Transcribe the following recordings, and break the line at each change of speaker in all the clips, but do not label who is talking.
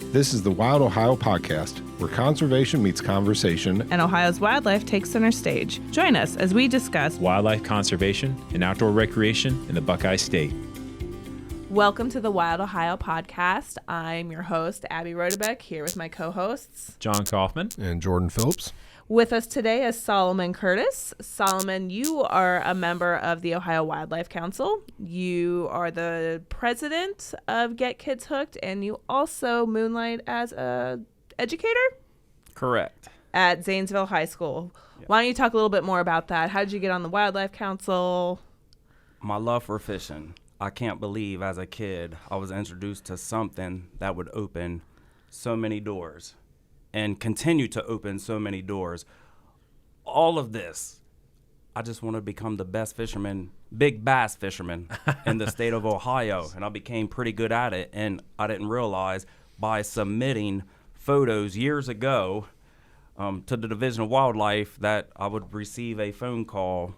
This is the Wild Ohio Podcast, where conservation meets conversation,
and Ohio's wildlife takes center stage. Join us as we discuss
wildlife conservation and outdoor recreation in the Buckeye State.
Welcome to the Wild Ohio Podcast. I'm your host, Abby Rodebeck, here with my co-hosts,
John Kaufman
and Jordan Phillips.
With us today is Solomon Curtis. Solomon, you are a member of the Ohio Wildlife Council. You are the president of Get Kids Hooked, and you also moonlight as a educator?
Correct.
At Zanesville High School. Yeah. Why don't you talk a little bit more about that? How did you get on the Wildlife Council?
My love for fishing. I can't believe as a kid I was introduced to something that would open so many doors and continue to open so many doors. All of this, I just want to become the best fisherman, big bass fisherman in the state of Ohio, and I became pretty good at it, and I didn't realize by submitting photos years ago to the Division of Wildlife that I would receive a phone call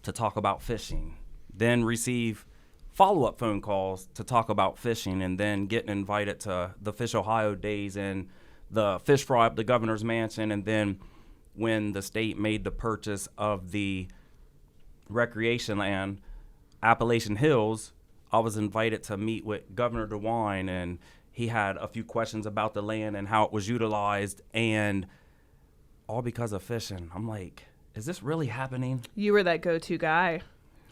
to talk about fishing, then receive follow-up phone calls to talk about fishing, and then getting invited to the Fish Ohio Days and the fish fry up the governor's mansion. And then when the state made the purchase of the recreation land, Appalachian Hills, I was invited to meet with Governor DeWine, and he had a few questions about the land and how it was utilized, and all because of fishing. I'm like, is this really happening?
You were that go-to guy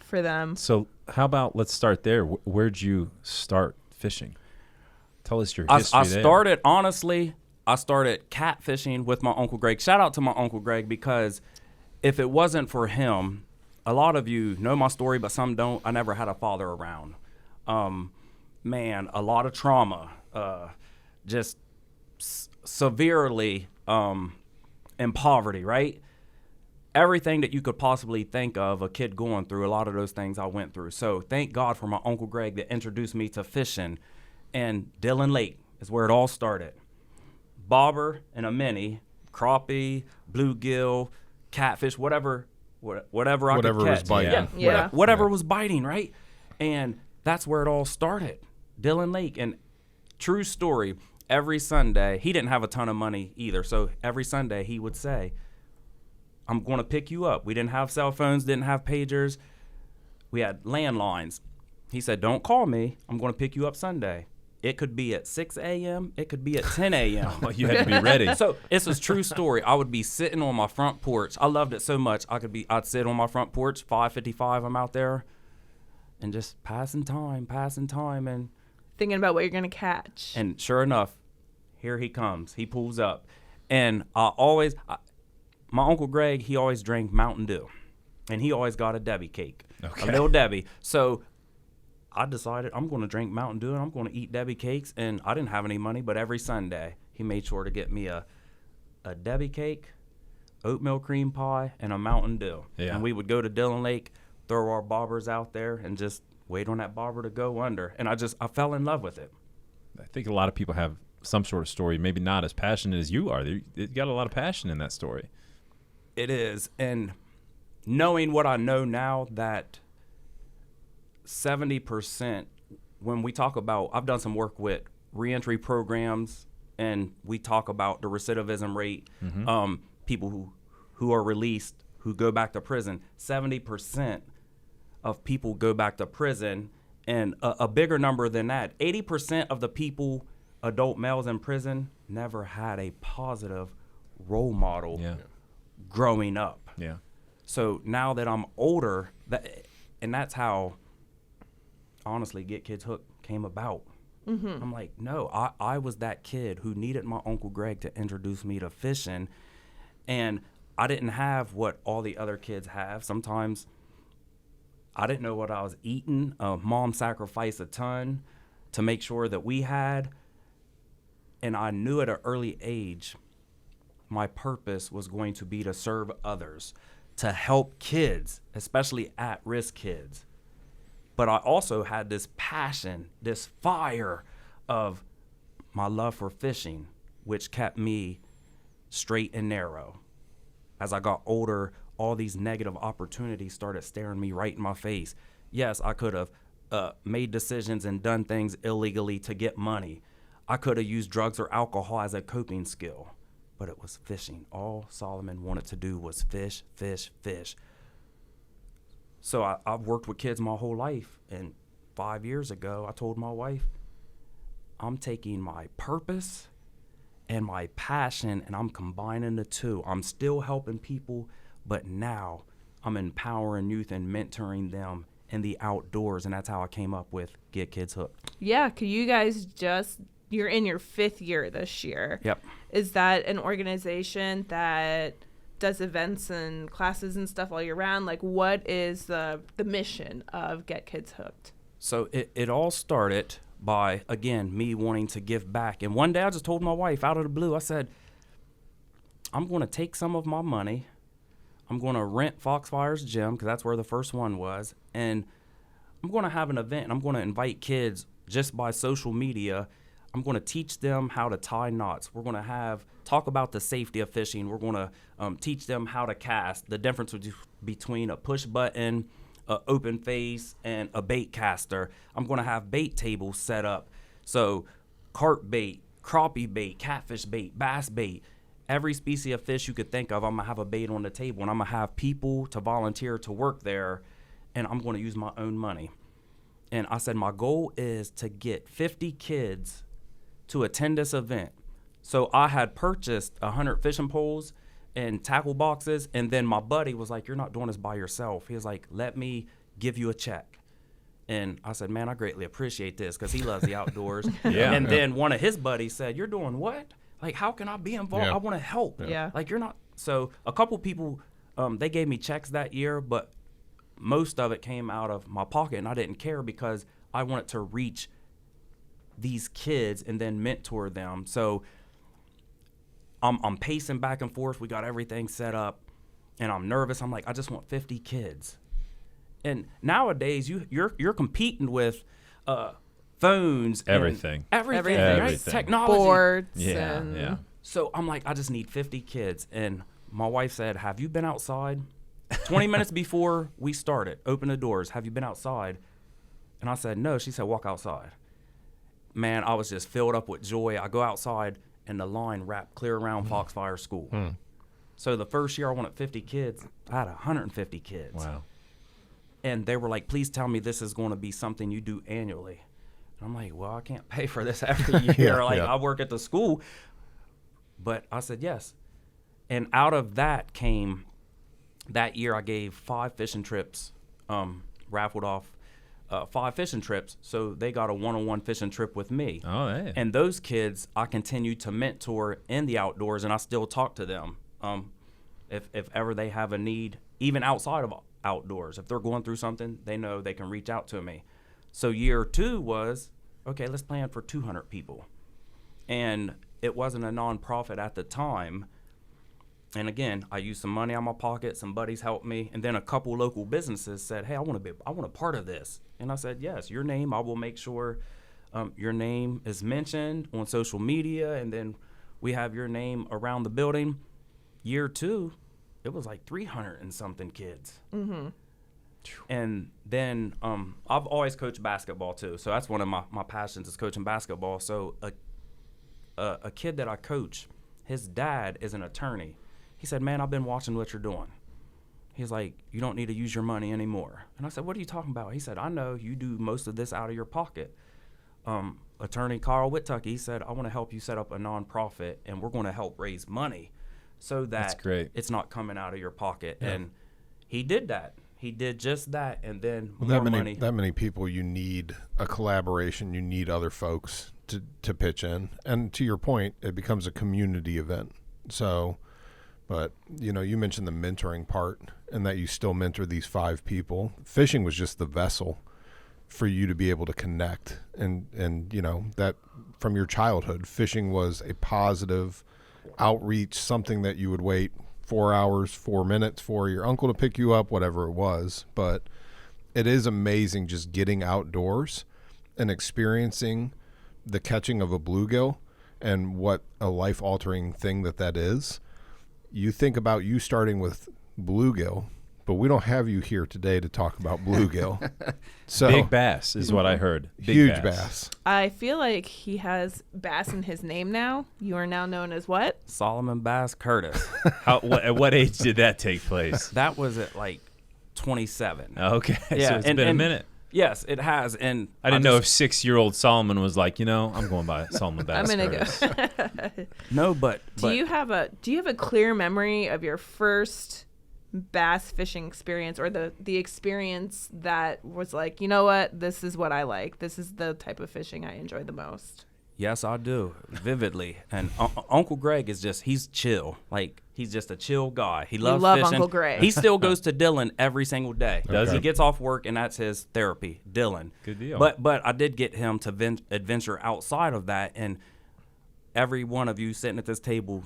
for them.
So how about, let's start there. Where'd you start fishing? Tell us your history.
I started catfishing with my Uncle Greg. Shout out to my Uncle Greg, because if it wasn't for him, a lot of you know my story, but some don't. I never had a father around. A lot of trauma, just severely in poverty, right? Everything that you could possibly think of a kid going through, a lot of those things I went through. So thank God for my Uncle Greg that introduced me to fishing. And Dillon Lake is where it all started. Bobber and a mini, crappie, bluegill, catfish, whatever I could catch.
Was biting.
Whatever was biting, right? And that's where it all started, Dillon Lake. And true story, every Sunday, he didn't have a ton of money either, so every Sunday he would say, I'm going to pick you up. We didn't have cell phones, didn't have pagers. We had landlines. He said, don't call me. I'm going to pick you up Sunday. It could be at 6 a.m. It could be at 10 a.m.
Well, you had to be ready.
So it's a true story. I would be sitting on my front porch. I loved it so much. I'd sit on my front porch, 5:55. I'm out there, and just passing time, and
thinking about what you're gonna catch.
And sure enough, here he comes. He pulls up, and my Uncle Greg, he always drank Mountain Dew, and he always got a Debbie cake, a little Debbie. So I decided I'm going to drink Mountain Dew and I'm going to eat Debbie cakes, and I didn't have any money, but every Sunday he made sure to get me a Debbie cake, oatmeal cream pie, and a Mountain Dew.
Yeah.
And we would go to Dillon Lake, throw our bobbers out there, and just wait on that bobber to go under. And I fell in love with it.
I think a lot of people have some sort of story, maybe not as passionate as you are. You got a lot of passion in that story.
It is. And knowing what I know now, that 70%, when we talk about, I've done some work with reentry programs, and we talk about the recidivism rate, people who are released, who go back to prison. 70% of people go back to prison, and a bigger number than that, 80% of the people, adult males in prison, never had a positive role model growing up.
Yeah.
So now that I'm older, that's how, honestly, Get Kids Hooked came about. Mm-hmm. I'm like, no, I was that kid who needed my Uncle Greg to introduce me to fishing, and I didn't have what all the other kids have. Sometimes I didn't know what I was eating. Mom sacrificed a ton to make sure that we had, and I knew at an early age my purpose was going to be to serve others, to help kids, especially at-risk kids. But I also had this passion, this fire of my love for fishing, which kept me straight and narrow. As I got older, all these negative opportunities started staring me right in my face. Yes, I could have made decisions and done things illegally to get money. I could have used drugs or alcohol as a coping skill, but it was fishing. All Solomon wanted to do was fish, fish, fish. So I've worked with kids my whole life, and 5 years ago, I told my wife, I'm taking my purpose and my passion, and I'm combining the two. I'm still helping people, but now I'm empowering youth and mentoring them in the outdoors, and that's how I came up with Get Kids Hooked.
Yeah, could you guys you're in your 5th year this year.
Yep.
Is that an organization that does events and classes and stuff all year round? Like, what is the mission of Get Kids Hooked?
So it all started by, again, me wanting to give back. And one day I just told my wife out of the blue, I said, I'm going to take some of my money. I'm going to rent Foxfire's gym, because that's where the first one was. And I'm going to have an event, and I'm going to invite kids just by social media. I'm going to teach them how to tie knots. We're going to talk about the safety of fishing. We're going to teach them how to cast, the difference between a push button, open face, and a bait caster. I'm going to have bait tables set up. So carp bait, crappie bait, catfish bait, bass bait, every species of fish you could think of, I'm going to have a bait on the table, and I'm going to have people to volunteer to work there, and I'm going to use my own money. And I said my goal is to get 50 kids to attend this event. So I had purchased 100 fishing poles and tackle boxes, and then my buddy was like, you're not doing this by yourself. He was like, let me give you a check. And I said, man, I greatly appreciate this, because he loves the outdoors. And then one of his buddies said, you're doing what? Like, how can I be involved? I want to help. Like, you're not. So a couple people, they gave me checks that year, but most of it came out of my pocket, and I didn't care, because I wanted to reach these kids and then mentor them. So I'm pacing back and forth. We got everything set up, and I'm nervous. I'm like, I just want 50 kids. And nowadays, you're competing with phones,
everything,
right? Technology,
boards,
yeah.
So I'm like, I just need 50 kids. And my wife said, have you been outside? 20 minutes before we started, open the doors. Have you been outside? And I said, no. She said, walk outside. Man, I was just filled up with joy. I go outside, and the line wrapped clear around Foxfire School. So the first year I wanted 50 kids, I had 150 kids.
Wow.
And they were like, please tell me this is going to be something you do annually. And I'm like, well, I can't pay for this every year. I work at the school. But I said yes. And out of that came, that year I gave 5 fishing trips, raffled off 5 fishing trips. So they got a one-on-one fishing trip with me.
Oh, hey.
And those kids I continue to mentor in the outdoors, and I still talk to them. If ever they have a need, even outside of outdoors, if they're going through something, they know they can reach out to me. So year 2 was, okay, let's plan for 200 people. And it wasn't a nonprofit at the time. And again, I used some money out of my pocket, some buddies helped me, and then a couple local businesses said, hey, I want a part of this. And I said, yes, your name, I will make sure your name is mentioned on social media, and then we have your name around the building. Year 2, it was like 300 and something kids. And then I've always coached basketball too, so that's one of my passions is coaching basketball. So a kid that I coach, his dad is an attorney. He said, man, I've been watching what you're doing. He's like, you don't need to use your money anymore. And I said, what are you talking about? He said, I know you do most of this out of your pocket. Attorney Carl Whittucky, he said, I want to help you set up a nonprofit, and we're going to help raise money so that it's not coming out of your pocket. And he did that. He did just that, and then more money.
That many people, you need a collaboration. You need other folks to pitch in. And to your point, it becomes a community event. So, but, you know, you mentioned the mentoring part and that you still mentor these 5 people. Fishing was just the vessel for you to be able to connect. And you know, that from your childhood, fishing was a positive outreach, something that you would wait 4 hours, 4 minutes for your uncle to pick you up, whatever it was. But it is amazing just getting outdoors and experiencing the catching of a bluegill and what a life-altering thing that is. You think about you starting with bluegill, but we don't have you here today to talk about bluegill. So
Big bass is what I heard. Big
huge bass.
I feel like he has bass in his name now. You are now known as what?
Solomon Bass Curtis.
At what age did that take place?
That was at like 27.
Okay,
Yeah,
so it's been a minute.
Yes, it has. And
I didn't know if 6-year-old Solomon was like, I'm going by Solomon Bass.
I'm gonna
Curtis.
go.
No, but
Do you have a clear memory of your first bass fishing experience, or the experience that was like, you know what, this is what I like. This is the type of fishing I enjoy the most.
Yes, I do, vividly. And Uncle Greg is he's chill. Like, he's just a chill guy. He loves
love
fishing.
Uncle Greg.
He still goes to Dillon every single day.
Does
He
he?
gets off work, and that's his therapy, Dillon.
Good deal.
But I did get him to adventure outside of that, and every one of you sitting at this table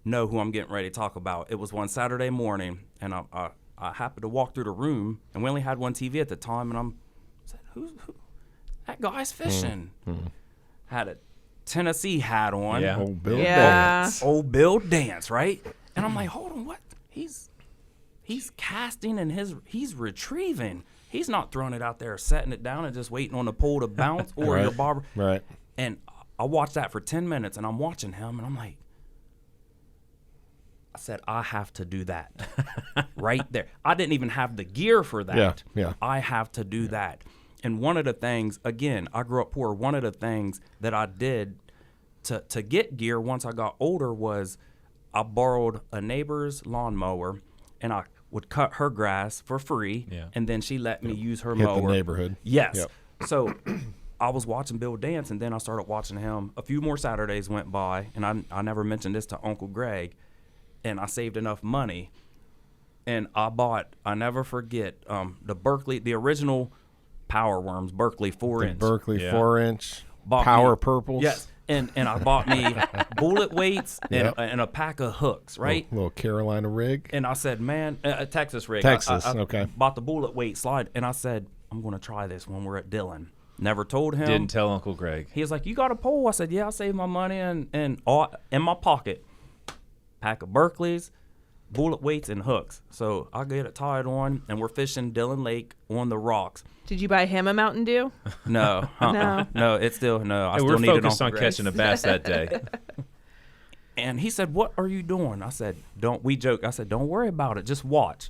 know who I'm getting ready to talk about. It was one Saturday morning, and I happened to walk through the room, and we only had one TV at the time, and I said, who that guy's fishing? Had a Tennessee hat on.
Yeah.
Old Bill
Yeah.
Dance.
Old Bill Dance, right? And I'm like, hold on, what? He's casting and he's retrieving. He's not throwing it out there, setting it down and just waiting on the pole to bounce or your bobber.
Right.
And I watched that for 10 minutes, and I'm watching him, and I'm like, I said, I have to do that right there. I didn't even have the gear for that.
Yeah.
I have to do that. And one of the things, again, I grew up poor. One of the things that I did to get gear once I got older was I borrowed a neighbor's lawnmower, and I would cut her grass for free,
Yeah.
and then she let me use her
Hit
mower.
the neighborhood.
Yes.
Yep.
So I was watching Bill dance, and then I started watching him. A few more Saturdays went by, and I never mentioned this to Uncle Greg, and I saved enough money, and I never forget, the original Power Worms, Berkeley 4-inch.
Berkeley
Yeah.
4-inch
Bought
power
me-
purples.
Yes. And I bought me bullet weights
Yep.
and a pack of hooks, right?
Little Carolina rig.
And I said, man, a Texas rig.
Texas,
I
okay.
Bought the bullet weight slide, and I said, I'm going to try this when we're at Dillon. Never told him.
Didn't tell Uncle Greg.
He was like, you got a pole? I said, yeah, I saved my money and all in my pocket. Pack of Berkeleys, bullet weights, and hooks. So I get it tied on, and we're fishing Dillon Lake on the rocks.
Did you buy him a Mountain Dew?
No.
No.
It's still, no. I
Hey,
still
we're
needed
focused
Uncle
on
Greg.
catching a bass that day.
And he said, what are you doing? I said, we joked. I said, don't worry about it. Just watch.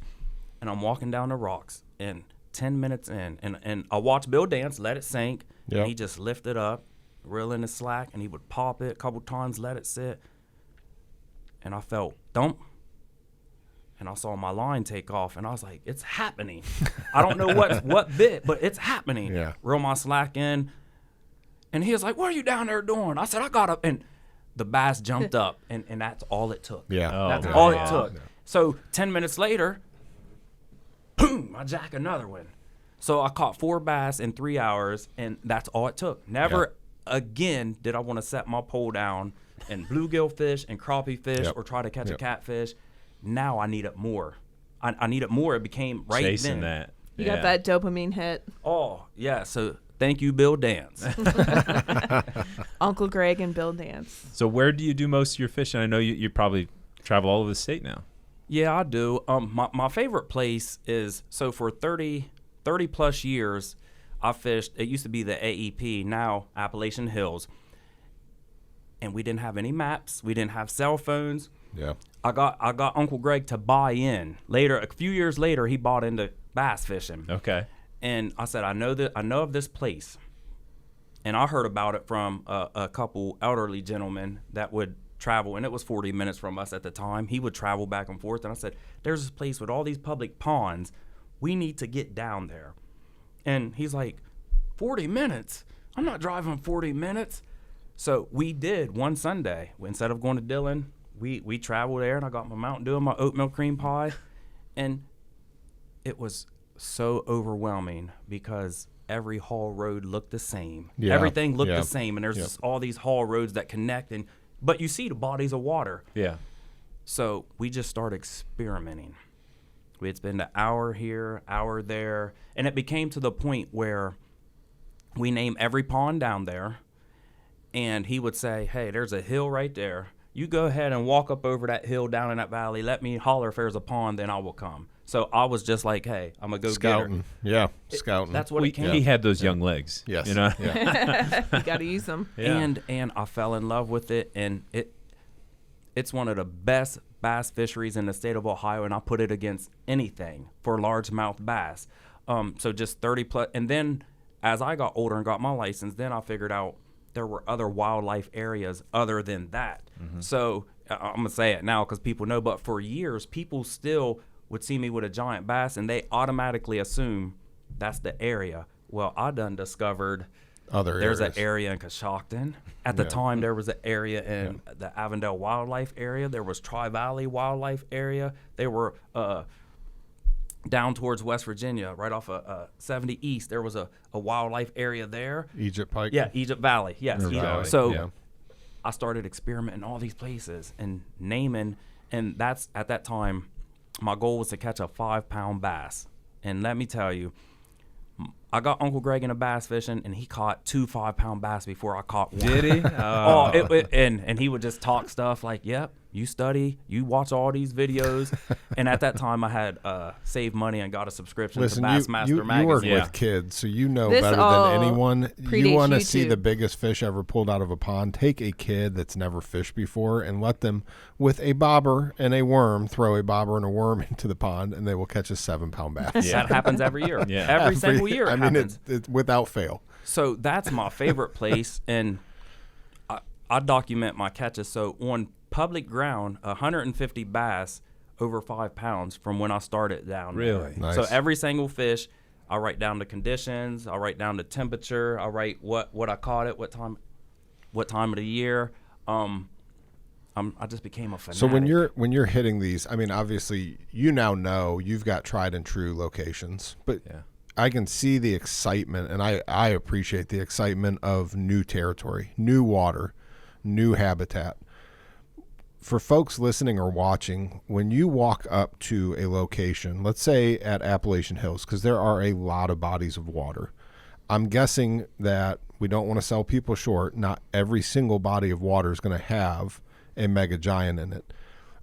And I'm walking down the rocks, and 10 minutes in, and I watched Bill dance, let it sink.
Yep.
And he just lifted up, reel in the slack, and he would pop it a couple times, let it sit. And I felt thump. And I saw my line take off, and I was like, it's happening. I don't know what bit, but it's happening.
Yeah.
Reel my slack in. And he was like, what are you down there doing? I said, I got up. And the bass jumped up, and that's all it took.
Yeah.
Oh,
That's
yeah.
all
Yeah.
it took. So 10 minutes later, boom, I jack another one. So I caught 4 bass in 3 hours, and that's all it took. Never again did I want to set my pole down and bluegill fish and crappie fish
Yep.
or try to catch a
Yep.
catfish. Now I need it more. I need it more. It became right
Chasing
then.
that.
You got that dopamine hit.
Oh, yeah. So thank you, Bill Dance.
Uncle Greg and Bill Dance.
So where do you do most of your fishing? I know you probably travel all over the state now.
Yeah, I do. My favorite place is, so for 30 plus years, I fished, it used to be the AEP, now Appalachian Hills. And we didn't have any maps. We didn't have cell phones.
Yeah.
I got Uncle Greg to buy in. Later, a few years later, he bought into bass fishing.
Okay.
And I said, I know of this place. And I heard about it from a couple elderly gentlemen that would travel, and it was 40 minutes from us at the time. He would travel back and forth, and I said, there's this place with all these public ponds. We need to get down there. And he's like, 40 minutes? I'm not driving 40 minutes. So we did one Sunday. Instead of going to Dillon, we traveled there, and I got my Mountain Dew and my oatmeal cream pie. And it was so overwhelming because every haul road looked the same.
Yeah,
Everything looked
yeah,
the same, and there's
yep.
just all these haul roads that connect, but you see the bodies of water.
Yeah.
So we just started experimenting. We'd spend an hour here, hour there, and it became to the point where we name every pond down there, and he would say, hey, there's a hill right there. You go ahead and walk up over that hill down in that valley. Let me holler if there's a pond, then I will come. So I was just like, hey, I'm going to go
Scouting. Yeah, scouting.
That's what it came.
He had those young legs.
Yes.
You know?
Yeah.
You got to use them.
Yeah.
And I fell in love with it, and it's one of the best bass fisheries in the state of Ohio, and I put it against anything for largemouth bass. So just 30 plus, and then as I got older and got my license, then I figured out there were other wildlife areas other than that. So I'm gonna say it now because people know, but for years people still would see me with a giant bass and they automatically assume that's the area. Well, I done discovered there's an area in Coshocton. At the time, there was an area in the Avondale Wildlife Area. There was Tri-Valley Wildlife Area. They were down towards West Virginia, right off of 70 East. There was a wildlife area there.
Egypt Pike.
Yeah, Egypt Valley. Yes.
Valley.
So I started experimenting all these places and naming, and that's at that time, my goal was to catch a 5-pound bass. And let me tell you, I got Uncle Greg in a bass fishing, and he caught 2 5-pound bass before I caught one.
Did he?
And he would just talk stuff like, "Yep, you study, you watch all these videos." And at that time, I had saved money and got a subscription to Bassmaster
you
magazine.
work with kids, so you know
This
better
all
than anyone. You
predates
want to
you
see
too.
the biggest fish ever pulled out of a pond. Take a kid that's never fished before and let them, with a bobber and a worm, throw a bobber and a worm into the pond, and they will catch a 7-pound bass.
That happens every year.
Yeah.
Every single year it happens.
It's without fail.
So that's my favorite place, and I document my catches. So on public ground, 150 bass over 5 pounds from when I started down there.
Really?
Nice.
So every single fish, I write down the conditions, I write down the temperature, I write what I caught it, what time of the year. I just became a fanatic.
So when you're hitting these, I mean, obviously you now know you've got tried and true locations, but I can see the excitement, and I appreciate the excitement of new territory, new water, new habitat. For folks listening or watching, when you walk up to a location, let's say at Appalachian Hills, because there are a lot of bodies of water, I'm guessing that we don't want to sell people short. Not every single body of water is going to have a mega giant in it.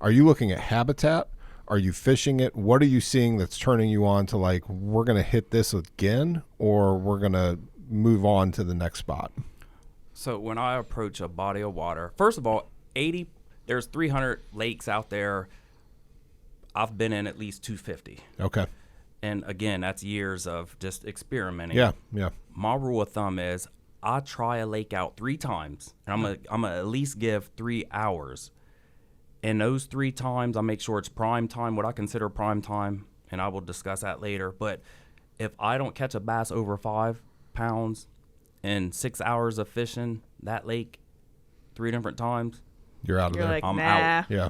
Are you looking at habitat? Are you fishing it? What are you seeing that's turning you on to like, we're going to hit this again, or we're going to move on to the next spot?
So when I approach a body of water, first of all, there's 300 lakes out there. I've been in at least 250.
Okay.
And again, that's years of just experimenting.
Yeah.
My rule of thumb is I try a lake out 3 times, and I'm gonna at least give 3 hours. And those 3 times, I make sure it's prime time, what I consider prime time, and I will discuss that later. But if I don't catch a bass over 5 pounds in 6 hours of fishing that lake 3 different times,
You're out of
You're
there.
like,
I'm
nah.
out.
Yeah.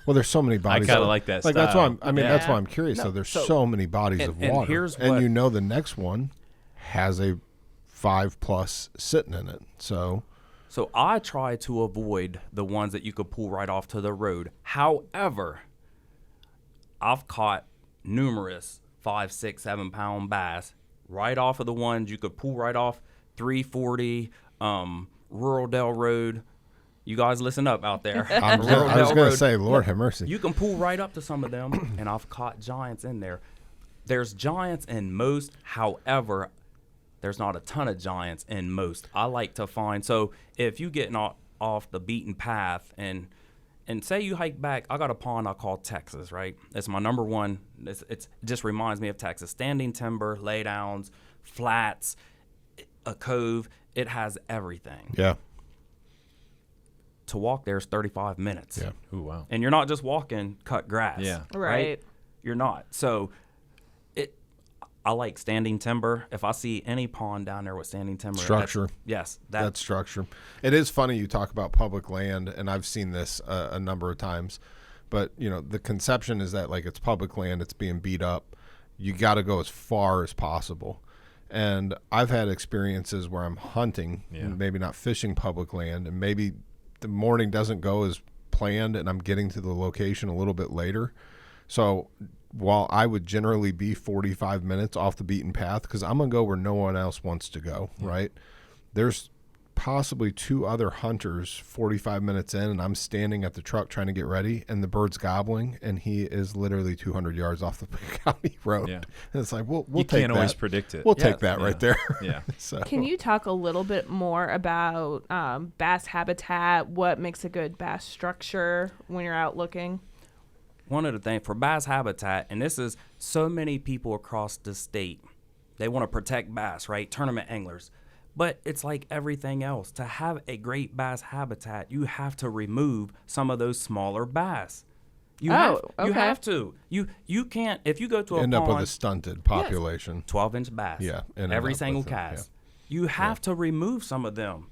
Well, there's so many bodies.
kinda like that
Like that's why
style.
that's why I'm curious.
No,
So there's
so-
so many bodies
and-
of
and
water,
here's
and
what-
you know the next one has a 5+ sitting in it. So
I try to avoid the ones that you could pull right off to the road. However, I've caught numerous 5, 6, 7-pound bass right off of the ones you could pull right off 340, Rural Dell Road. You guys listen up out there.
I was
Rural Dell
going to
Road.
say, Lord have mercy.
You can pull right up to some of them, and I've caught giants in there. There's giants in most, however, there's not a ton of giants in most. I like to find, so if you get off the beaten path and say you hike back, I got a pond I call Texas, right? It's my number one. It just reminds me of Texas. Standing timber, laydowns, flats, a cove. It has everything.
Yeah.
To walk there is 35 minutes.
Yeah.
Ooh, wow.
And you're not just walking cut grass.
Yeah.
Right.
You're not. So I like standing timber. If I see any pond down there with standing timber.
Structure.
Yes.
That's structure. It is funny you talk about public land, and I've seen this a number of times. But, you know, the conception is that, like, it's public land, it's being beat up. You got to go as far as possible. And I've had experiences where I'm hunting, and maybe not fishing public land, and maybe the morning doesn't go as planned, and I'm getting to the location a little bit later. So while I would generally be 45 minutes off the beaten path, because I'm going to go where no one else wants to go, right? There's possibly 2 other hunters 45 minutes in, and I'm standing at the truck trying to get ready, and the bird's gobbling, and he is literally 200 yards off the county road.
Yeah.
And it's like, we'll
You
take
can't
that.
always predict it.
We'll
Yeah.
take that
Yeah.
right there.
Yeah.
So
Can you talk a little bit more about bass habitat? What makes a good bass structure when you're out looking?
One of the things for bass habitat, and this is so many people across the state, they want to protect bass, right? Tournament anglers. But it's like everything else. To have a great bass habitat, you have to remove some of those smaller bass. You
okay.
have to. You can't, if you go to a
end
pond,
up with a stunted population.
12-inch bass.
Yeah, and
every
end up
single
with them,
cast. You have to remove some of them.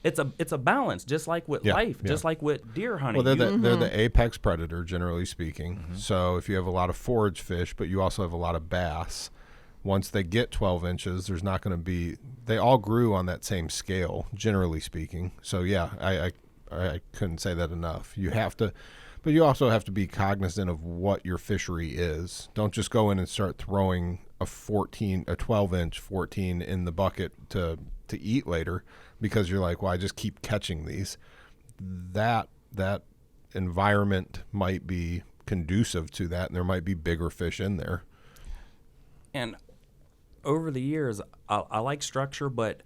It's a balance, just like with
Yeah,
life,
yeah.
just like with deer hunting.
Well, they're
You-
they're the apex predator, generally speaking.
Mm-hmm.
So if you have a lot of forage fish, but you also have a lot of bass, once they get 12 inches, there's not going to be. They all grew on that same scale, generally speaking. So yeah, I couldn't say that enough. You have to, but you also have to be cognizant of what your fishery is. Don't just go in and start throwing a 12-inch 14 in the bucket to eat later because you're like, well, I just keep catching these. That environment might be conducive to that, and there might be bigger fish in there.
And over the years, I like structure, but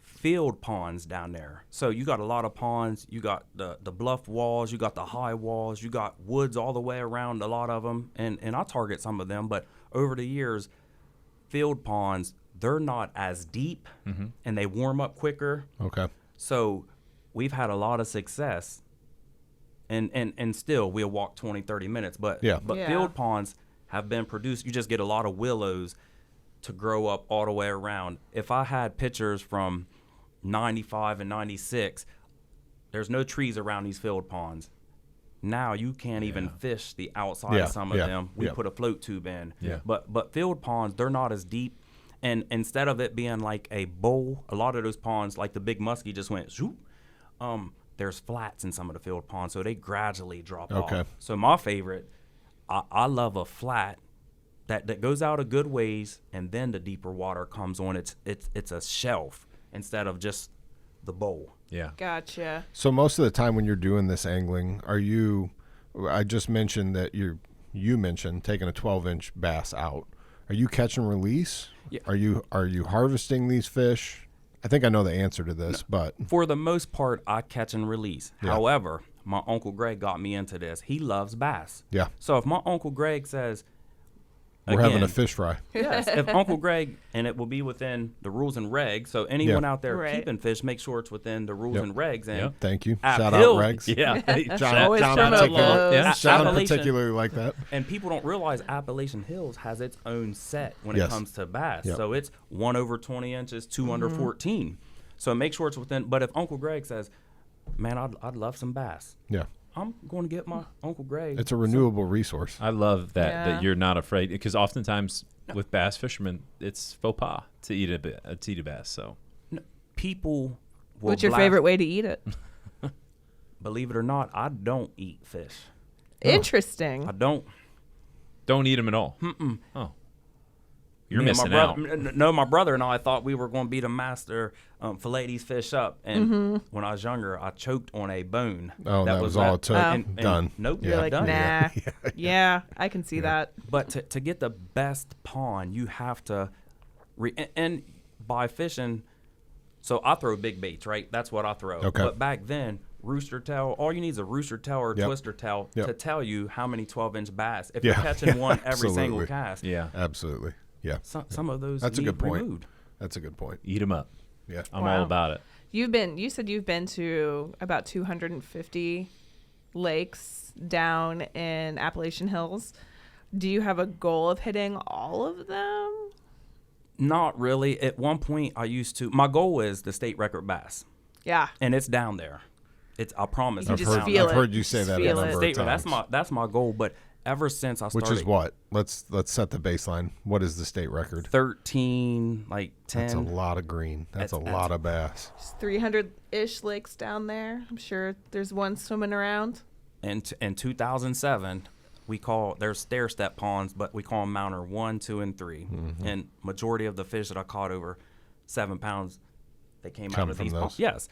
field ponds down there. So you got a lot of ponds. You got the bluff walls. You got the high walls. You got woods all the way around a lot of them. And I target some of them. But over the years, field ponds, they're not as deep, and they warm up quicker.
Okay.
So we've had a lot of success. And still, we'll walk 20, 30 minutes. But
Yeah.
Yeah.
field ponds have been produced. You just get a lot of willows to grow up all the way around. If I had pictures from 95 and 96, there's no trees around these field ponds. Now you can't even fish the outside
Yeah,
of some of
yeah,
them. We
yeah.
put a float tube in.
Yeah.
But field ponds, they're not as deep. And instead of it being like a bowl, a lot of those ponds, like the big muskie just went zoop. There's flats in some of the field ponds, so they gradually drop
Okay.
off. So my favorite, I love a flat that goes out a good ways, and then the deeper water comes on. It's a shelf instead of just the bowl.
Yeah.
Gotcha.
So most of the time when you're doing this angling, I just mentioned that you mentioned taking a 12-inch bass out. Are you catch and release?
Yeah.
Are you harvesting these fish? I think I know the answer to this, but
For the most part, I catch and release.
Yeah.
However, my Uncle Greg got me into this. He loves bass.
yeah,
So if my Uncle Greg says,
we're having
again,
a fish fry.
yes, if Uncle Greg, and it will be within the rules and regs. So anyone out there
Right.
keeping fish, make sure it's within the rules
Yep.
and regs. And
Yep.
Thank you.
App
Shout
Hill-
out, Regs.
Yeah.
John,
Always
John,
promote
particular,
those.
Yeah.
John
Appalachian-
particularly like that.
And people don't realize Appalachian Hills has its own set when
Yes.
it comes to bass.
Yep.
So it's 1 over 20 inches, 2 under 14. So make sure it's within. But if Uncle Greg says, man, I'd love some bass,
Yeah,
I'm going to get my Uncle Greg.
it's a renewable resource.
I love that
Yeah.
that you're not afraid, because oftentimes with bass fishermen, it's faux pas to eat a bass. So
People will
What's your
blast-
favorite way to eat it?
Believe it or not, I don't eat fish.
Interesting.
I don't.
don't eat them at all. Oh, you're
Me and my
missing out.
No, my brother and I thought we were going to be the master fillet these fish up. And
Mm-hmm.
when I was younger, I choked on a bone.
Oh, that was all it took.
And
Done.
Nope.
Yeah.
You're like,
done.
nah. Yeah, I can see that.
But to get the best pond, you have to, and by fishing, so I throw big baits, right? That's what I throw.
Okay.
But back then, rooster tail, all you need is a rooster tail or a
Yep.
twister tail
Yep.
to tell you how many 12-inch bass. If
Yeah.
you're catching one every single
Absolutely.
cast,
Yeah,
Absolutely. Yeah,
some of those
That's a
need
good point.
removed.
that's a good point.
eat them up.
Yeah.
I'm
Wow.
all about it.
You said you've been to about 250 lakes down in Appalachian Hills. Do you have a goal of hitting all of them?
Not really. At one point, I used to. My goal is the state record bass,
Yeah.
and it's down there. I promise.
You can
it's
just
down
feel
there.
it.
heard you say
Just
that a
feel
number
it.
of
State,
times.
that's my goal. But ever since I started,
Which is what? Let's set the baseline. What is the state record?
13, like 10.
That's a lot of green. That's a
That's-
lot of bass.
There's 300-ish lakes down there. I'm sure there's one swimming around.
In 2007, there's stair step ponds, but we call them Mounter 1, 2, and 3.
Mm-hmm.
And majority of the fish that I caught over 7 pounds, They came
Come
out of
from
these
those.
ponds. Yes.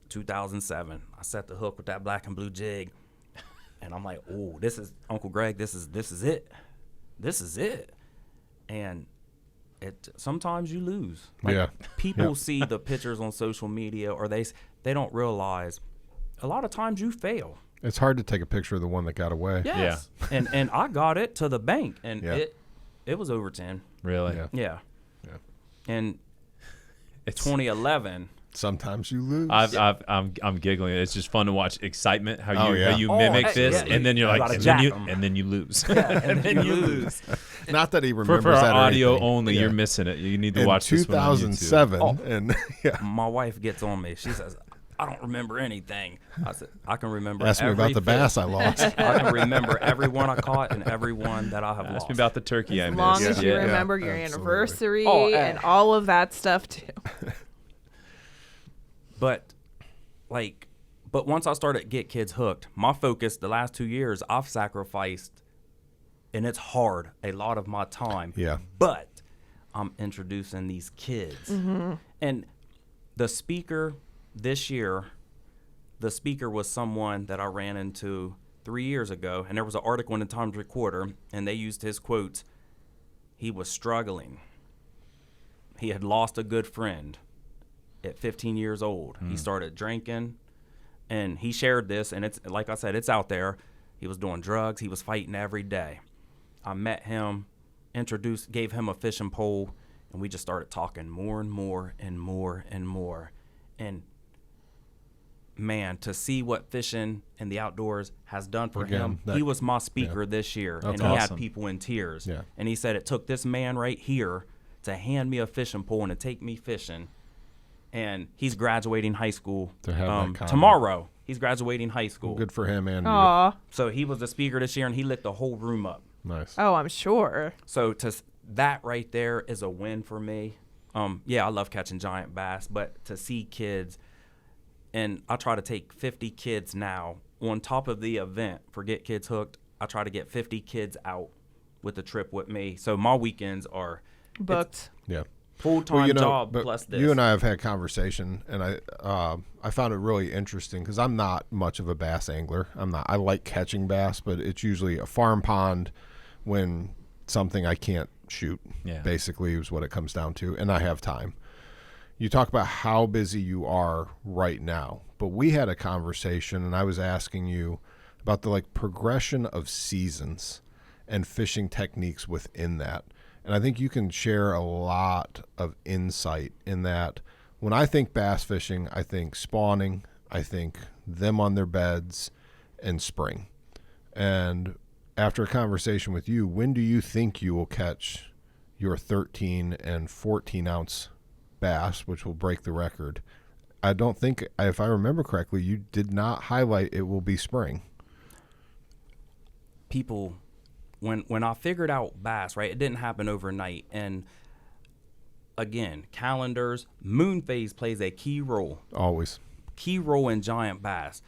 2007. I set the hook with that black and blue jig, and I'm like, oh, this is Uncle Greg. This is it. This is it. And sometimes you lose. Like,
Yeah.
people
Yep.
see the pictures on social media, or they don't realize a lot of times you fail.
It's hard to take a picture of the one that got away.
Yes. And I got it to the bank, and
Yeah.
it was over 10.
Really?
Yeah.
Yeah.
Yeah.
And
It's
2011.
Sometimes you lose.
I'm giggling. It's just fun to watch excitement, how
Oh,
you
yeah.
how you
Oh,
mimic
hey,
this,
yeah,
and then you're
you
like,
gotta jack 'em.
and then you lose.
And then you lose.
Not that he
for
remembers
our
that or
audio
anything.
only,
Yeah.
you're missing it. You need to
In
watch this one on YouTube.
2007,
Oh.
and yeah.
My wife gets on me. She says, I don't remember anything. I said, I can remember
Ask me
every
about the
fish.
bass I lost.
I can remember every one I caught and every one that I have
Ask
lost.
me about the turkey I
As
missed.
long as you
Yeah.
remember your
absolutely.
anniversary
Oh,
and all of that stuff too.
But once I started Get Kids Hooked, my focus the last 2 years, I've sacrificed, and it's hard, a lot of my time.
Yeah.
But I'm introducing these kids. And the speaker this year, the speaker was someone that I ran into 3 years ago, and there was an article in the Times Recorder, and they used his quotes. He was struggling. He had lost a good friend at 15 years old. He started drinking, and he shared this, and it's like I said, it's out there. He was doing drugs. He was fighting every day. I met him, gave him a fishing pole, and we just started talking more and more and more and more. And man, to see what fishing and the outdoors has done for
Again,
him,
that-
he was my speaker this year,
That's
and he
awesome.
had people in tears.
Yeah.
And he said it took this man right here to hand me a fishing pole and to take me fishing. And he's graduating high school
To have that comment.
tomorrow. He's graduating high school.
Good for him and you.
Aw.
So he was the speaker this year, and he lit the whole room up.
Nice.
Oh, I'm sure.
So that right there is a win for me. Yeah, I love catching giant bass, but to see kids, and I try to take 50 kids now on top of the event for Get Kids Hooked. I try to get 50 kids out with the trip with me. So my weekends are
Booked.
Yeah.
full-time job
but
plus this.
you and I have had conversation, and I found it really interesting because I'm not much of a bass angler. I like catching bass, but it's usually a farm pond when something I can't shoot.
Yeah.
Basically, is what it comes down to, and I have time. You talk about how busy you are right now, but we had a conversation, and I was asking you about the progression of seasons and fishing techniques within that. And I think you can share a lot of insight in that. When I think bass fishing, I think spawning, I think them on their beds, and spring. And after a conversation with you, when do you think you will catch your 13 and 14 ounce bass, which will break the record? I don't think, if I remember correctly, you did not highlight it will be spring.
People, when I figured out bass, right, it didn't happen overnight. And again, calendars, moon phase plays a key role in giant bass.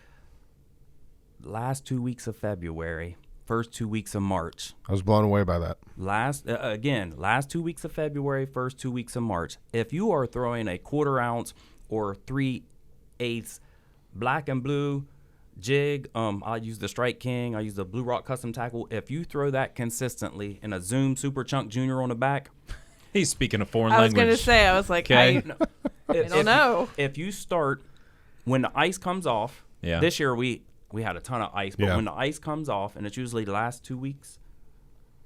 Last 2 weeks of February, first 2 weeks of March.
I was blown away by that.
Last 2 weeks of February, first 2 weeks of March. If you are throwing a 1/4 ounce or 3/8 black and blue jig, I use the Strike King, I use the Blue Rock Custom Tackle. If you throw that consistently in a Zoom Super Chunk Junior on the back,
He's speaking a foreign
I was
language.
going to say, I was like,
Okay.
I don't know.
If you start when the ice comes off,
Yeah.
this year we had a ton of ice, but
Yeah.
when the ice comes off, and it's usually the last 2 weeks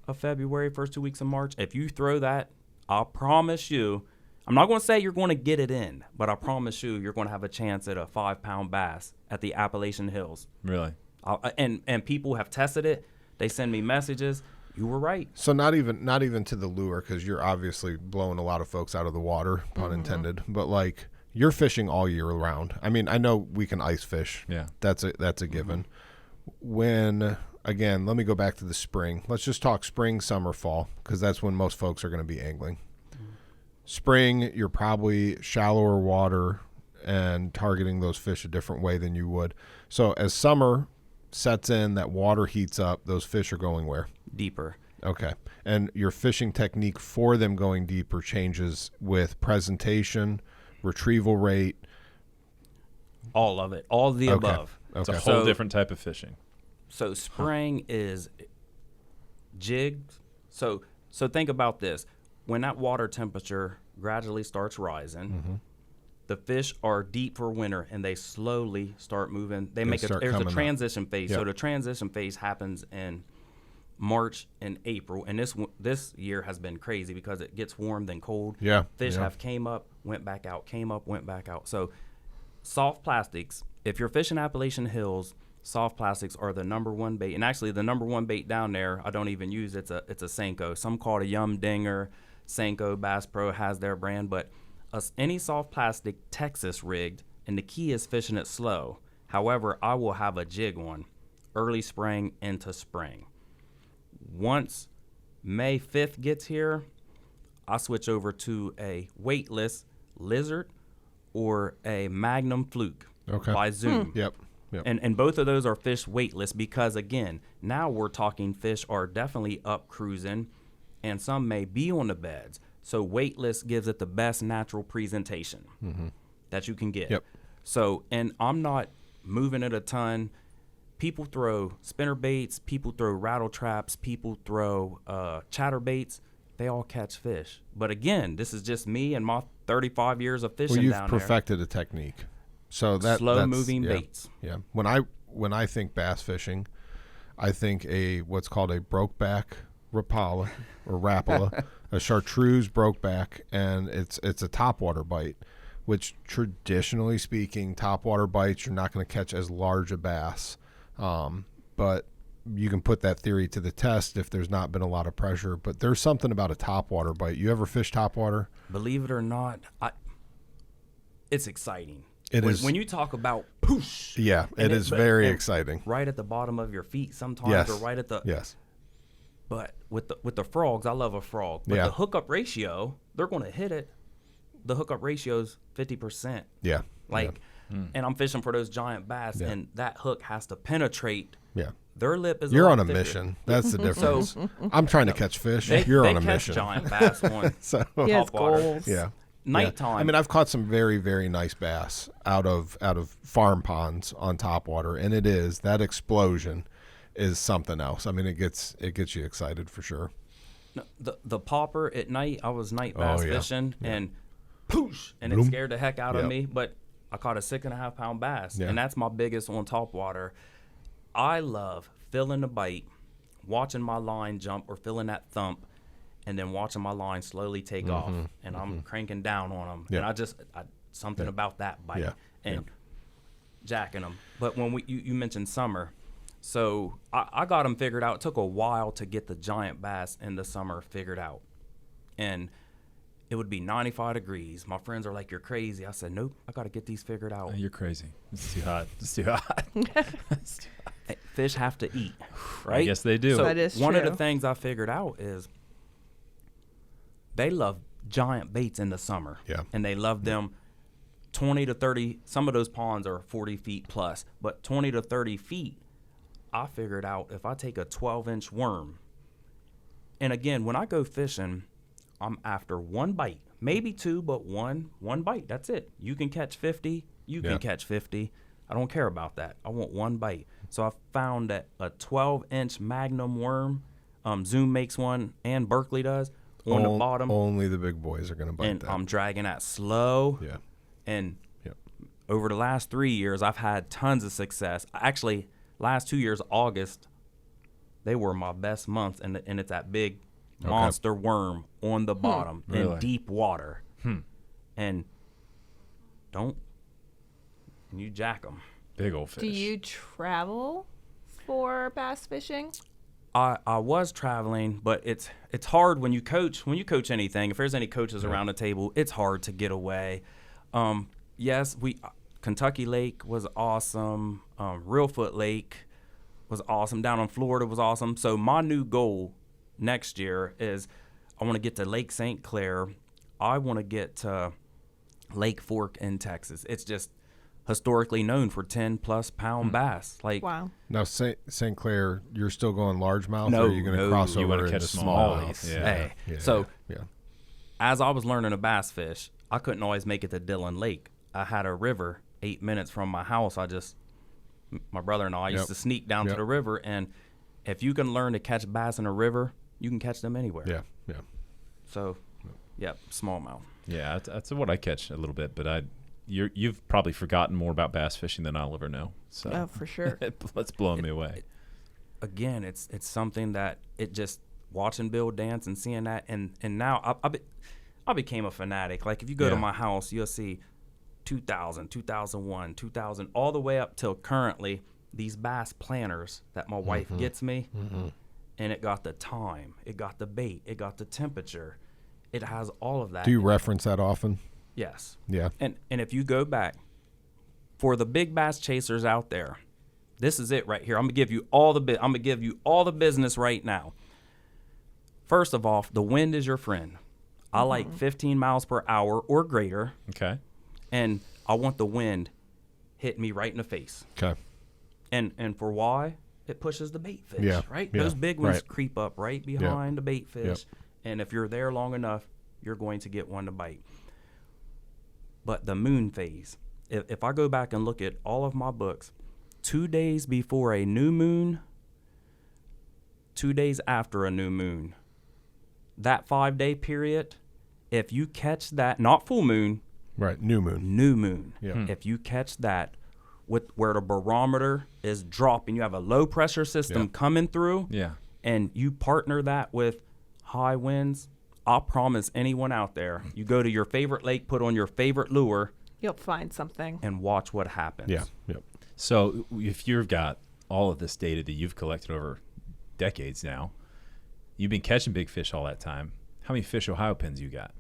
of February, first 2 weeks of March, if you throw that, I promise you, I'm not going to say you're going to get it in, but I promise you're going to have a chance at a 5-pound bass at the Appalachian Hills.
Really?
And people have tested it. They send me messages. You were right.
So not even to the lure, because you're obviously blowing a lot of folks out of the water, pun intended. But you're fishing all year round. I mean, I know we can ice fish.
Yeah.
That's a given. When again, let me go back to the spring. Let's just talk spring, summer, fall, because that's when most folks are going to be angling. Spring, you're probably shallower water and targeting those fish a different way than you would. So as summer sets in, that water heats up, those fish are going where?
Deeper.
Okay. And your fishing technique for them going deeper changes with presentation, retrieval rate?
All of it, all of the
Okay.
above.
It's a
Okay.
whole
So-
different type of fishing.
So spring is jigs. So think about this. When that water temperature gradually starts rising, the fish are deep for winter and they slowly start moving. There's
start
a
coming up.
transition phase.
Yep.
So the transition phase happens in March and April, and this year has been crazy because it gets warm then cold.
Yeah,
Fish
yeah.
have came up, went back out, came up, went back out. So soft plastics, if you're fishing Appalachian Hills, soft plastics are the number one bait. And actually the number one bait down there, I don't even use it's a Senko. Some call it a Yum Dinger. Senko, Bass Pro has their brand, but any soft plastic Texas rigged, and the key is fishing it slow. However, I will have a jig on early spring into spring. Once May 5th gets here, I switch over to a weightless lizard or a Magnum Fluke
Okay.
by Zoom.
Yep. Yep.
And both of those are fish weightless because, again, now we're talking fish are definitely up cruising, and some may be on the beds. So weightless gives it the best natural presentation that you can get.
Yep.
So, and I'm not moving it a ton. People throw spinner baits, people throw rattle traps, people throw chatter baits. They all catch fish. But again, this is just me and my 35 years of fishing
Well, you've
down
perfected a technique. So
there. Slow
that's
moving
yeah,
baits.
Yeah. When I think bass fishing, I think what's called a brokeback rapala or rapala, a chartreuse brokeback, and it's a topwater bite, which traditionally speaking, topwater bites you're not going to catch as large a bass, but you can put that theory to the test if there's not been a lot of pressure. But there's something about a topwater bite. You ever fish topwater?
Believe it or not, it's exciting.
It
when,
is.
when you talk about poosh.
Yeah,
and
it is very
and
exciting.
Right at the bottom of your feet sometimes,
Yes.
or right at the.
Yes.
But with the frogs, I love a frog. But
Yeah.
the hookup ratio, they're going to hit it. The hookup ratio is 50%.
Yeah.
Like, and I'm fishing for those giant bass,
Yeah.
and that hook has to penetrate.
Yeah.
Their lip is.
You're
lot
on a
thicker.
mission. That's the difference. I'm trying to catch fish.
They,
You're
they
on a
catch
mission.
giant bass on
So
He has
topwater.
goals.
yeah.
Nighttime.
Yeah. I mean, I've caught some very, very nice bass out of farm ponds on topwater, and that explosion is something else. I mean, it gets you excited for sure.
No, the popper at night, I was night bass
yeah.
fishing, and poosh, and
Bloom.
it scared the heck out of
Yep.
me. But I caught a 6.5 pound bass,
Yeah.
and that's my biggest on topwater. I love feeling the bite, watching my line jump or feeling that thump, and then watching my line slowly take off, and I'm cranking down on them.
Yeah.
And something about that bite
Yeah.
and jacking them. But when you mentioned summer, so I got them figured out. It took a while to get the giant bass in the summer figured out. And it would be 95 degrees. My friends are like, "You're crazy." I said, "Nope, I got to get these figured out."
Oh, you're crazy. It's too hot. It's too hot.
Hey, fish have to eat, right?
I guess they do.
So
That is
one of the
true.
things I figured out is they love giant baits in the summer.
Yeah.
And they love them 20 to 30. Some of those ponds are 40 feet plus, but 20 to 30 feet, I figured out if I take a 12-inch worm, and again, when I go fishing, I'm after one bite, maybe two, but one bite. That's it. You can catch 50. You
Yeah.
can catch 50. I don't care about that. I want one bite. So I found that a 12-inch Magnum worm, Zoom makes one, and Berkeley does, on the bottom.
Only the big boys are going to bite
And
that.
I'm dragging that slow.
Yeah.
And
Yep.
over the last 3 years, I've had tons of success. Actually, last 2 years, August, they were my best months, and it's that big monster worm on the bottom
Really?
in deep water. And you jack them.
Big old fish.
Do you travel for bass fishing?
I was traveling, but it's hard when you coach anything. If there's any coaches around the table, it's hard to get away. Yes, Kentucky Lake was awesome. Reelfoot Lake was awesome. Down in Florida was awesome. So my new goal next year is I want to get to Lake St. Clair. I want to get to Lake Fork in Texas. It's just historically known for 10+ pound bass. Like
Wow.
Now, St. Clair, you're still going largemouth,
No,
or are you going to
no.
cross
You
over
wanna
into
catch
smallmouth?
smallies. Yeah.
Hey,
Yeah,
so
yeah.
as I was learning to bass fish, I couldn't always make it to Dillon Lake. I had a river 8 minutes from my house. My brother and I used to sneak down to the river, and if you can learn to catch bass in a river, you can catch them anywhere.
Yeah, yeah.
So, smallmouth.
Yeah, that's what I catch a little bit, but you've probably forgotten more about bass fishing than I'll ever know. So
Oh, for sure.
that's blowing me away.
Again, it's something that it just watching Bill dance and seeing that, and now I became a fanatic. Like, if you go to my house, you'll see 2000, 2001, 2000, all the way up till currently, these bass planners that my wife gets me, and it got the time, it got the bait, it got the temperature, it has all of that.
Do you reference that often?
Yes.
Yeah.
And if you go back, for the big bass chasers out there, this is it right here. I'm gonna give you all the business right now. First of all, the wind is your friend. I like 15 miles per hour or greater.
Okay.
And I want the wind hitting me right in the face.
Okay.
And for why? It pushes the bait fish,
Yeah,
right?
yeah,
Those big ones
right.
creep up right behind the bait fish. And if you're there long enough, you're going to get one to bite. But the moon phase, if I go back and look at all of my books, 2 days before a new moon, 2 days after a new moon, that 5-day period, if you catch that, not full moon,
Right. New moon.
new moon,
Yeah.
if you catch that with where the barometer is dropping, you have a low pressure system coming through,
Yeah.
and you partner that with high winds, I'll promise anyone out there, you go to your favorite lake, put on your favorite lure,
You'll find something.
and watch what happens.
Yeah. Yep.
So if you've got all of this data that you've collected over decades now, you've been catching big fish all that time. How many Fish Ohio pins you got?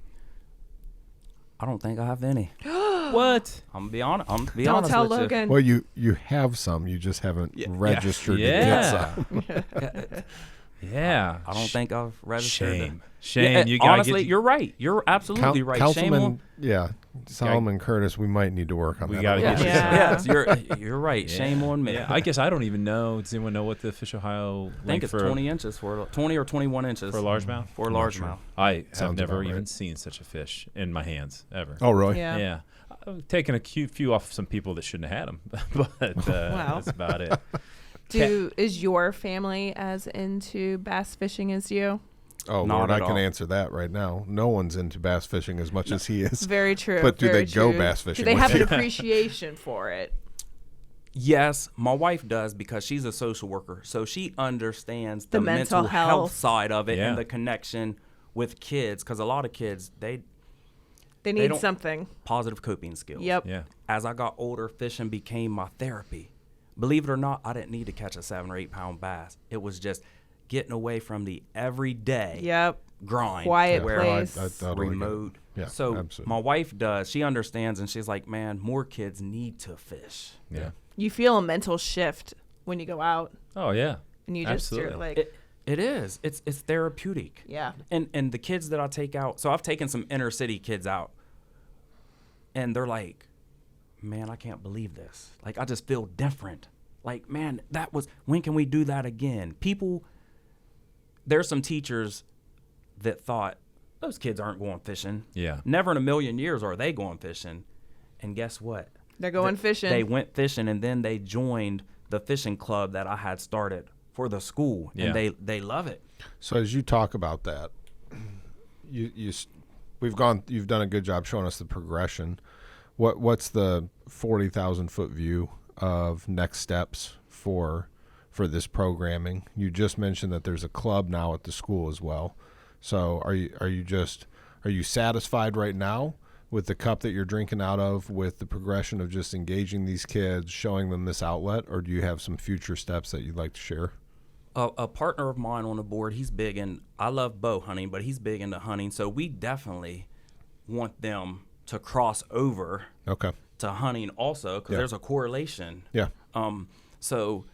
I don't think I have any.
What?
I'm gonna be honest.
Don't
honest
tell
with
Logan.
Well, you have some. You just haven't registered to get
Yeah.
some.
Yeah.
I don't think I've registered.
Shame.
it.
Shame.
Yeah,
You gotta
honestly,
get,
you're right. You're absolutely right. Shame on.
Councilman, Solomon Curtis, we might need to work on
We
that.
gotta
a
get
little
you
bit.
some.
Yes, you're right.
Yeah.
Shame on me.
Yeah, I guess I don't even know. Does anyone know what the Fish Ohio
I think
length
it's
for
20 inches for 20 or 21 inches
for a largemouth?
for a
I'm not
largemouth.
sure.
I have
Sounds
never
about
even
right.
seen such a fish in my hands ever.
Oh, really?
Yeah.
Yeah. I've taken a few off some people that shouldn't have had them, but
Wow.
that's about it.
Is your family as into bass fishing as you?
Oh,
Not
Lord,
at
I can
all.
answer that right now. No one's into bass fishing as much as he is.
Very true.
But do
very
they go
true.
bass fishing
Do they
with
have an
you?
appreciation for it?
Yes, my wife does because she's a social worker, so she understands the
mental
mental health
health.
side of it
Yeah.
and the connection with kids. Because a lot of kids,
They need
don't-
something.
positive coping skills.
Yep.
Yeah.
As I got older, fishing became my therapy. Believe it or not, I didn't need to catch a 7 or 8 pound bass. It was just getting away from the everyday
Yep.
grind.
Quiet
where
place.
I totally get it.
remote.
Yeah,
so
absolutely.
my wife does. She understands, and she's like, "Man, more kids need to fish."
Yeah.
You feel a mental shift when you go out,
Oh yeah.
and you just you're
Absolutely.
like,
It is. It's therapeutic.
yeah.
And the kids that I take out, so I've taken some inner city kids out, and they're like, "Man, I can't believe this. Like, I just feel different. Like, man, when can we do that again?" There's some teachers that thought those kids aren't going fishing.
Yeah.
Never in a million years are they going fishing. And guess what?
They're going fishing.
They went fishing, and then they joined the fishing club that I had started for the school,
Yeah.
and they love it.
So as you talk about that, you've done a good job showing us the progression. What's the 40,000 foot view of next steps for this programming? You just mentioned that there's a club now at the school as well. So are you satisfied right now with the cup that you're drinking out of, with the progression of just engaging these kids, showing them this outlet, or do you have some future steps that you'd like to share?
A partner of mine on the board, he's big in, I love bow hunting, but he's big into hunting. So we definitely want them to cross over
Okay.
to hunting also, because
Yeah.
there's a correlation.
Yeah.
So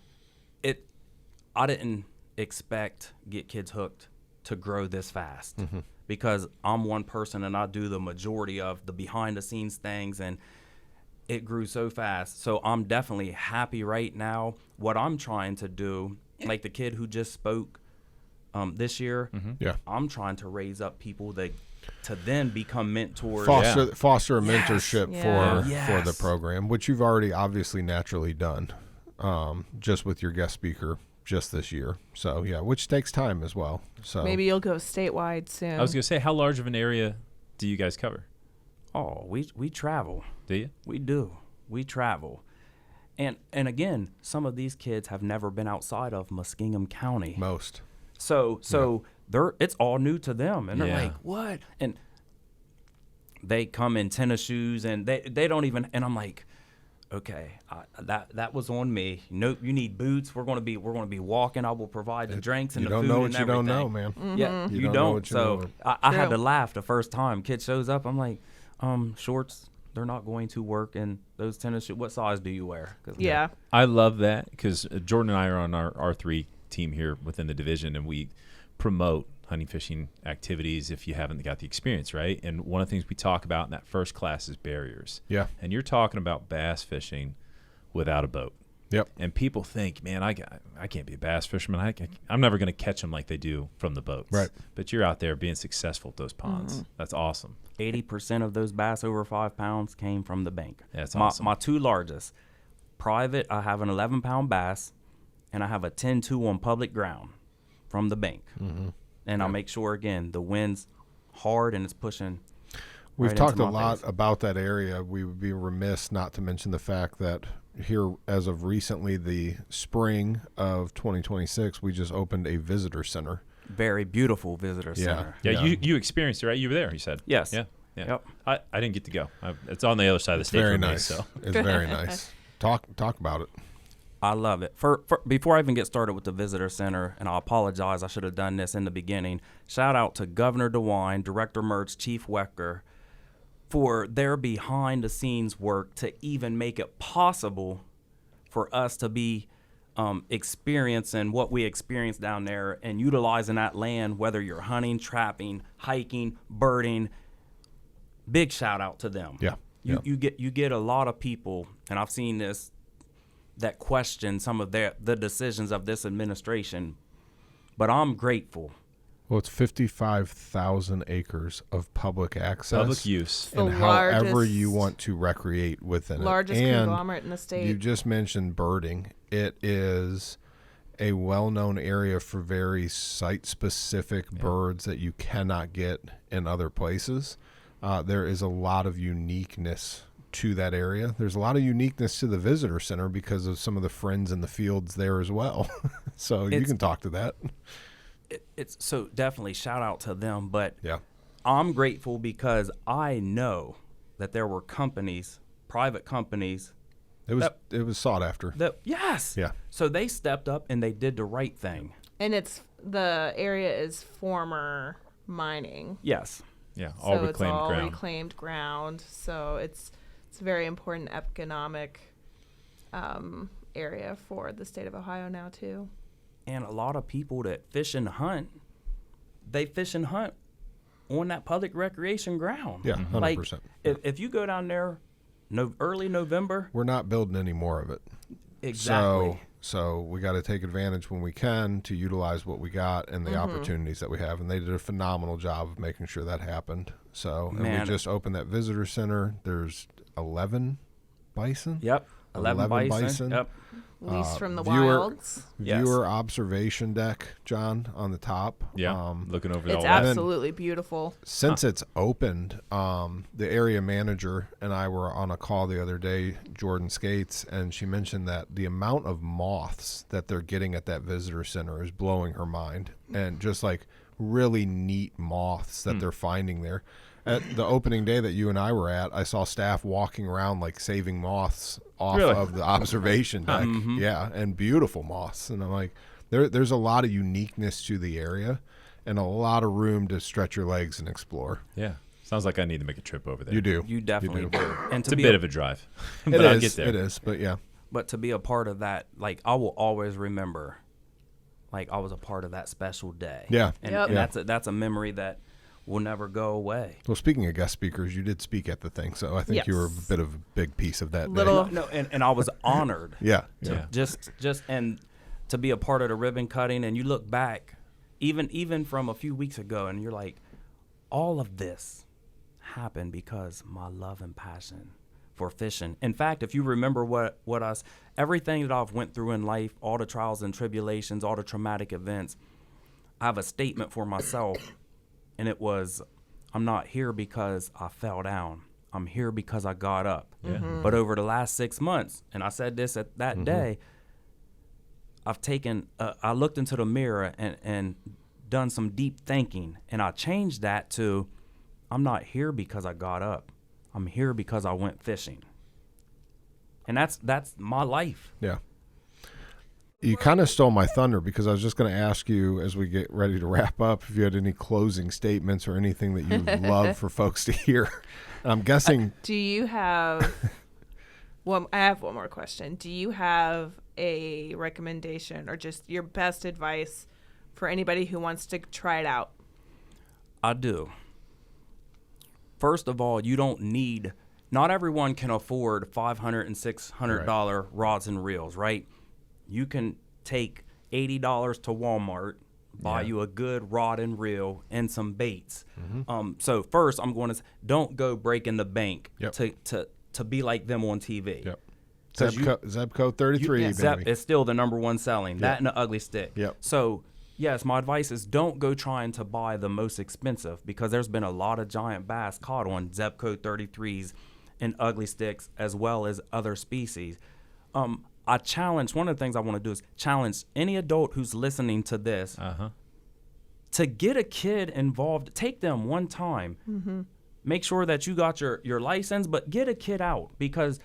I didn't expect Get Kids Hooked to grow this fast, because I'm one person and I do the majority of the behind the scenes things, and it grew so fast. So I'm definitely happy right now. What I'm trying to do, like the kid who just spoke this year,
Yeah.
I'm trying to raise up people that to then become mentors.
Foster a
Yes.
mentorship
Yeah.
for
Yes.
the program, which you've already obviously naturally done, just with your guest speaker just this year. So yeah, which takes time as well. So
Maybe you'll go statewide soon.
I was gonna say, how large of an area do you guys cover?
Oh, we travel.
Do you?
We do. We travel. And again, some of these kids have never been outside of Muskingum County.
most.
So it's all new to them, and they're
Yeah.
like, "What?" And they come in tennis shoes, and they don't even. And I'm like, "Okay, that was on me. Nope, you need boots. We're gonna be walking. I will provide the drinks and
You
the
don't
food
know
and
what you
everything."
don't know, man.
Yeah,
You
you
don't know
don't.
what you
So
don't
I had to
True.
laugh the first time kid shows up. I'm like, shorts. They're not going to work in those tennis shoes. What size do you wear? 'Cause
yeah.
I love that because Jordan and I are on our R3 team here within the division, and we promote hunting fishing activities if you haven't got the experience, right? And one of the things we talk about in that first class is barriers.
Yeah.
And you're talking about bass fishing without a boat.
Yep.
And people think, man, I can't be a bass fisherman. I'm never going to catch them like they do from the boats.
Right.
But you're out there being successful at those ponds. That's awesome.
80% of those bass over 5 pounds came from the bank.
That's
my,
awesome.
My 2 largest. Private, I have an 11-pound bass, and I have a 10-2 on public ground from the bank.
Mm-hmm.
And I make sure, again, the wind's hard and it's pushing.
We've
right
talked
into
a
my
lot
face.
about that area. We would be remiss not to mention the fact that here, as of recently, the spring of 2026, we just opened a visitor center.
Very beautiful visitor center.
Yeah,
Yeah.
you experienced it, right? You were there, you said.
Yes.
Yeah. Yeah.
Yep.
I didn't get to go. It's on the other side of the state
Very
for
nice.
me. So
It's very nice. Talk about it.
I love it. Before I even get started with the visitor center, and I apologize, I should have done this in the beginning. Shout out to Governor DeWine, Director Mertz, Chief Wecker, for their behind-the-scenes work to even make it possible for us to be experiencing what we experienced down there and utilizing that land, whether you're hunting, trapping, hiking, birding. Big shout out to them.
Yeah.
You get a lot of people, and I've seen this, that question some of the decisions of this administration, but I'm grateful.
Well, it's 55,000 acres of public access.
public use.
The
And however
largest-
you want to recreate within
Largest
it. And
conglomerate in the state.
you just mentioned birding. It is a well-known area for very site-specific birds that you cannot get in other places. There is a lot of uniqueness to that area. There's a lot of uniqueness to the visitor center because of some of the friends in the fields there as well. So you
It's-
can talk to that.
It's so definitely shout out to them, but
Yeah.
I'm grateful because I know that there were companies, private companies,
It was sought after.
that yes.
Yeah.
So they stepped up and they did the right thing.
And the area is former mining.
Yes.
Yeah, all
so
reclaimed
it's all
ground.
reclaimed ground. So it's a very important economic area for the state of Ohio now too.
And a lot of people that fish and hunt, they fish and hunt on that public recreation ground.
Yeah,
Mm-hmm.
100%.
Like if you go down there early November,
We're not building any more of it.
exactly.
So we got to take advantage when we can to utilize what we got and the opportunities that we have. And they did a phenomenal job of making sure that happened. So, and we
Man.
just opened that visitor center. There's 11 bison.
Yep. 11 bison.
bison.
Yep.
Leased from the
viewer-
wilds.
Yes.
Viewer observation deck, John, on the top.
Yeah, looking over
It's
all that.
absolutely beautiful.
Since it's opened, the area manager and I were on a call the other day, Jordan Skates, and she mentioned that the amount of moths that they're getting at that visitor center is blowing her mind. And just like really neat moths that they're finding there. At the opening day that you and I were at, I saw staff walking around like saving moths off
Really?
of the observation deck. Yeah, and beautiful moths. And I'm like, there's a lot of uniqueness to the area and a lot of room to stretch your legs and explore.
Yeah, sounds like I need to make a trip over there.
You do.
You definitely do. And
It's a bit of a drive, but
It
I'll
is,
get there.
It is, but yeah.
But to be a part of that, like I will always remember, like I was a part of that special day.
Yeah.
And,
Yep.
and
Yeah.
that's a memory that will never go away.
Well, speaking of guest speakers, you did speak at the thing, so I think you were a
Yes.
bit of a big piece of that
Little-
day.
No, and I was honored.
Yeah.
Yeah.
Just and to be a part of the ribbon cutting, and you look back, even from a few weeks ago, and you're like, all of this happened because my love and passion for fishing. In fact, if you remember everything that I've went through in life, all the trials and tribulations, all the traumatic events, I have a statement for myself, and it was, I'm not here because I fell down. I'm here because I got up.
Yeah.
But over the last 6 months, and I said this at that day, I looked into the mirror and done some deep thinking, and I changed that to, I'm not here because I got up. I'm here because I went fishing. And that's my life.
Yeah. You kind of stole my thunder, because I was just going to ask you, as we get ready to wrap up, if you had any closing statements or anything that you'd love for folks to hear. I'm guessing.
Do you have I have one more question. Do you have a recommendation or just your best advice for anybody who wants to try it out?
I do. First of all, not everyone can afford $500 and $600 rods and reels, right? You can take $80 to Walmart, buy you a good rod and reel and some baits. So first, I'm going to don't go breaking the bank to be like them on TV.
Yep. Zebco 33, baby.
It's still the number one selling. That and the ugly stick.
Yep.
So yes, my advice is don't go trying to buy the most expensive, because there's been a lot of giant bass caught on Zebco 33s and ugly sticks, as well as other species. I challenge, one of the things I want to do is challenge any adult who's listening to this to get a kid involved. Take them one time. Make sure that you got your license, but get a kid out, because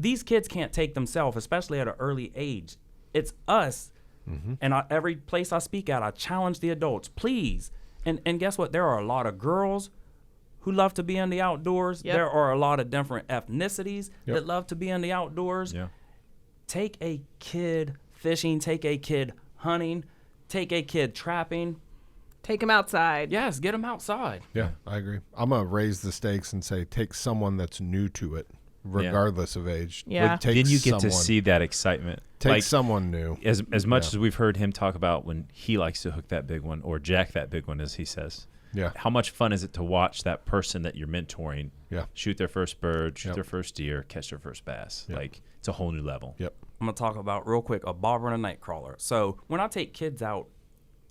these kids can't take themselves, especially at an early age. It's us. And every place I speak at, I challenge the adults, please. And guess what? There are a lot of girls who love to be in the outdoors.
Yep.
There are a lot of different ethnicities that love to be in the outdoors.
Yeah.
Take a kid fishing, take a kid hunting, take a kid trapping.
Take them outside.
Yes, get them outside.
Yeah, I agree. I'm going to raise the stakes and say take someone that's new to it, regardless of age.
Yeah.
Then you get to see that excitement.
Take someone new.
As much as we've heard him talk about when he likes to hook that big one or jack that big one, as he says.
Yeah.
How much fun is it to watch that person that you're mentoring shoot their first bird, shoot their first deer, catch their first bass? Like, it's a whole new level.
Yep.
I'm going to talk about real quick a bobber and a night crawler. So when I take kids out,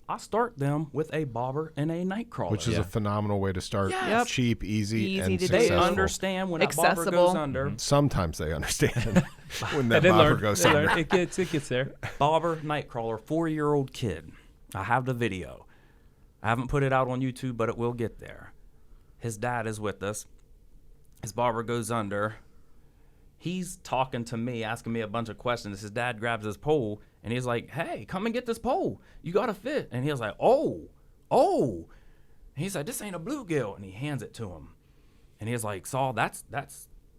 I start them with a bobber and a night crawler.
Which is a phenomenal way to start.
Yes. Yep.
Cheap, easy, and
to do.
successful.
They understand when a bobber
Accessible.
goes under.
Sometimes they understand when that
They
bobber
learn.
goes
They
under.
learn. It gets there.
Bobber, night crawler, 4-year-old kid. I have the video. I haven't put it out on YouTube, but it will get there. His dad is with us. His bobber goes under. He's talking to me, asking me a bunch of questions. His dad grabs his pole, and he's like, hey, come and get this pole. You got to fit. And he was like, oh. And he's like, this ain't a bluegill. And he hands it to him. And he's like, Saul,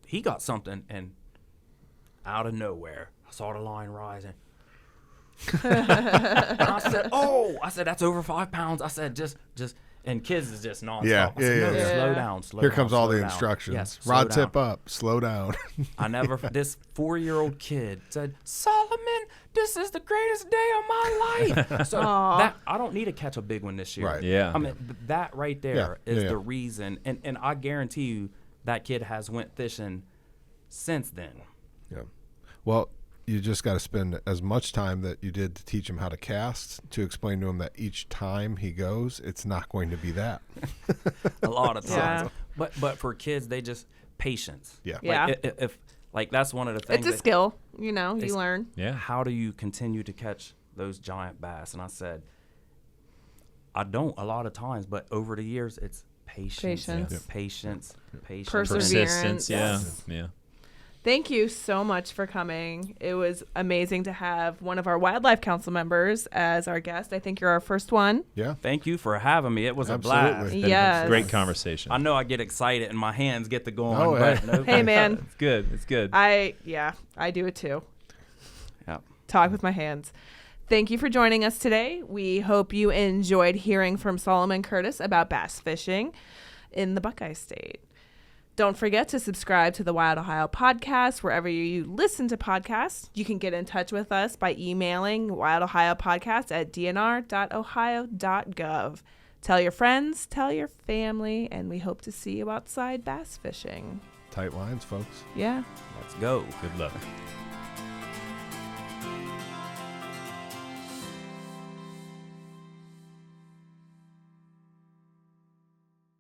he got something. And out of nowhere, I saw the line rising. And I said, that's over 5 pounds. I said, just, and kids is just nonstop.
Yeah,
I said, no,
yeah.
slow down, slow
Here
down.
comes all
slow
the
down.
instructions.
Yes, slow
Rod
down.
tip up, slow down.
This 4-year-old kid said, Solomon, this is the greatest day of my life. So that I don't need to catch a big one this year.
Right.
Yeah.
I mean, that right there is
Yeah.
the reason. And I guarantee you that kid has went fishing since then.
Yeah. Well, you just got to spend as much time that you did to teach him how to cast, to explain to him that each time he goes, it's not going to be that.
A lot of times.
Yeah.
But for kids, they just patience.
Yeah.
Yeah.
If that's one of the things.
It's a skill, you learn.
Yeah.
How do you continue to catch those giant bass? And I said, I don't a lot of times, but over the years, it's patience. Patience.
Perseverance.
Yeah.
Thank you so much for coming. It was amazing to have one of our Wildlife Council members as our guest. I think you're our first one.
Yeah.
Thank you for having me. It was
Absolutely.
a blast.
Yes.
Great conversation.
I know I get excited and my hands get to going.
Oh,
but
hey.
no,
Hey, man.
It's good. It's good.
I do it too.
Yeah.
Talk with my hands. Thank you for joining us today. We hope you enjoyed hearing from Solomon Curtis about bass fishing in the Buckeye State. Don't forget to subscribe to the Wild Ohio podcast wherever you listen to podcasts. You can get in touch with us by emailing wildohiopodcast@dnr.ohio.gov. Tell your friends, tell your family, and we hope to see you outside bass fishing.
Tight lines, folks.
Yeah.
Let's go.
Good luck.